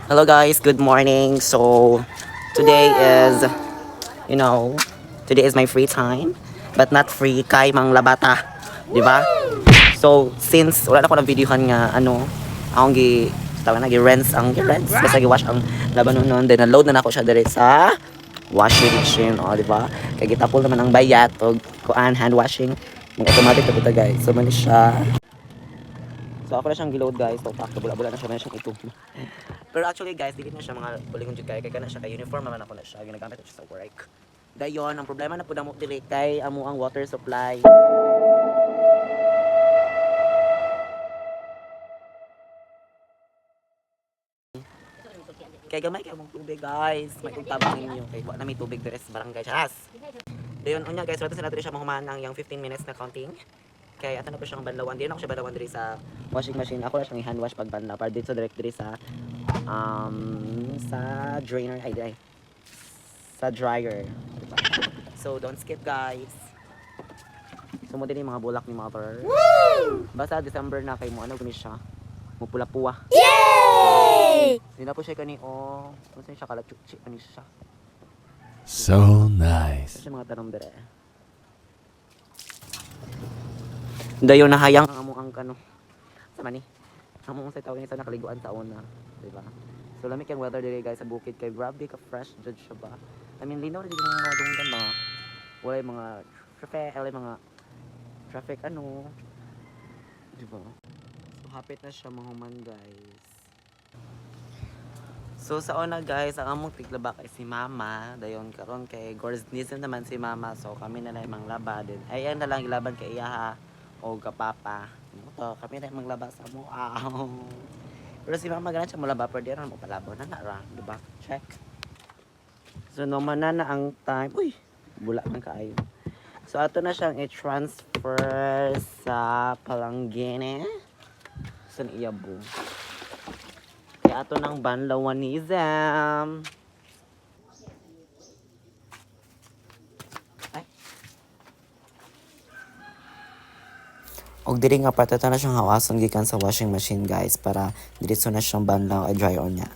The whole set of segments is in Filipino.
Hello guys, good morning. So today is, you know, today is my free time, but not free kay mang labata, di ba? So since wala na ko ng videohan nga akong tawag na gi-rinse basta gi-wash ang labanon nun, then na-load na nako siya dire sa washing machine, di ba? Kay gitapol naman ang bayat og kuan hand washing, mag automatic na puta guys. So man siya. So ako na siyang giload guys. So pakto bula-bula na siya, man siyang ito. Pero actually guys, dili na siya mga bulingon jud kay kana siya kay uniform naman ako na siya ginagamit ko siya sa work. Dayon ang problema na pud amo dili kay amo ang water supply. Kay gamay kay among tubig guys. May ugtabang ninyo kay wa na may tubig diri sa barangay Charas. Dayon unya guys, rato sa nato siya mahuman ang yung 15 minutes na counting. Kay ato na po siyang banlawan. Di na ako siya banlawan diri sa washing machine. Ako na siyang i-hand wash pag banlaw para dito direct diri sa drainer ay sa dryer. Diba? So don't skip guys. So mo din yung mga bulak ni mother. Basta December na kay mo ano gani siya. Mo pula-puwa. Yay! Hindi na po siya kani kung saan siya kalachuchi kani siya. So nice. Sa mga tanong dire. Dayon nahayang ang among kano. Sa mani. Among sa tawag ni sa nakaliguan sa una, di ba? So lamig yung weather dire guys sa bukid kay grabe ka fresh judge siya ba. I mean linaw rin yung mga dunggan mga wala mga traffic di ba? So hapit na siya mahuman guys. So sa una guys, ang among tiglaba kay si mama, dayon karon kay Gorsnism naman si mama. So kami na lang manglaba din. Ayan na lang ilaban kay iya o kapapa. To kami na manglaba sa mo. Pero si mama ganun siya malaba pero di rin mo palabo na ra, di ba? Check. So naman na ang time. Uy, bula man kaayo. So ato na siyang i-transfer sa palanggene. San iya bo? Kaya ato ng banlawanism. Og diri nga patata na siyang hawason gikan sa washing machine guys para diretso na siyang banlaw ay dry on niya.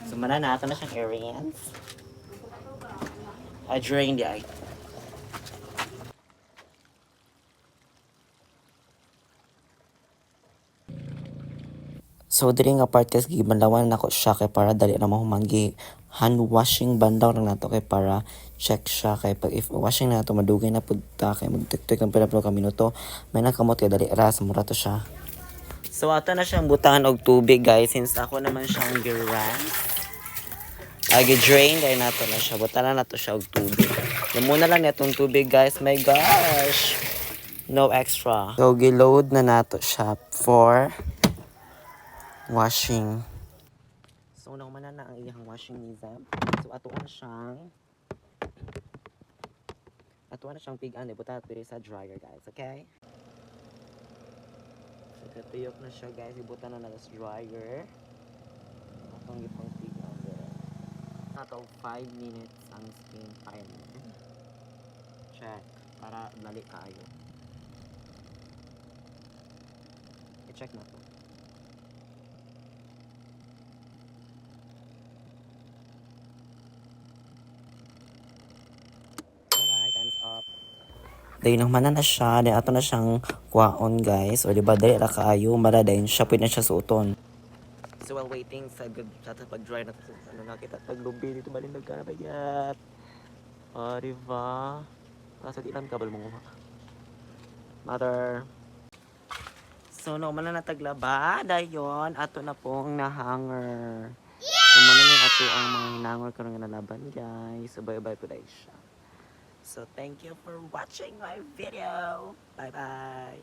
So mana na ato na siyang i-rinse. Ay drain di ay. So diri nga part kasi gibanlawan nako siya kay para dali na mahumanggi hand washing bandaw lang nato kay para check siya kay pag if washing nato madugay na pud ta kay magtik-tik ang pila ka minuto may nakamot kay dali ra sa mura to siya. So ato na siyang butahan og tubig guys since ako naman siyang gi-rinse. Drain kay nato na siya butahan na nato siya og tubig. Muna lang netong tubig guys, my gosh. No extra. So gi-load na nato siya for washing. So naman na ang iyang washing nizam. So ato na siyang pigan ibuta diri sa dryer guys, okay? So katuyok na siya guys, ibuta na sa dryer. Atong gipang pigan there. Ato 5 minutes ang steam time. Check para dali kaayo. I-check na to. Dahil nang mana na siya, dahil ato na siyang kwaon guys. O diba, dahil ra kaayo, mara dahil siya pwede na siya suoton. So while waiting sa pag-dry na to, nakita paglubi dito balindag ka na bayat. O diba? Kaso di lang kabal mo mother. So no, man na nataglaba. Dayon, ato na pong nahanger. So man na ato ang mga hinangor ko nga nalaban guys. So bye-bye po dahil siya. So thank you for watching my video. Bye bye.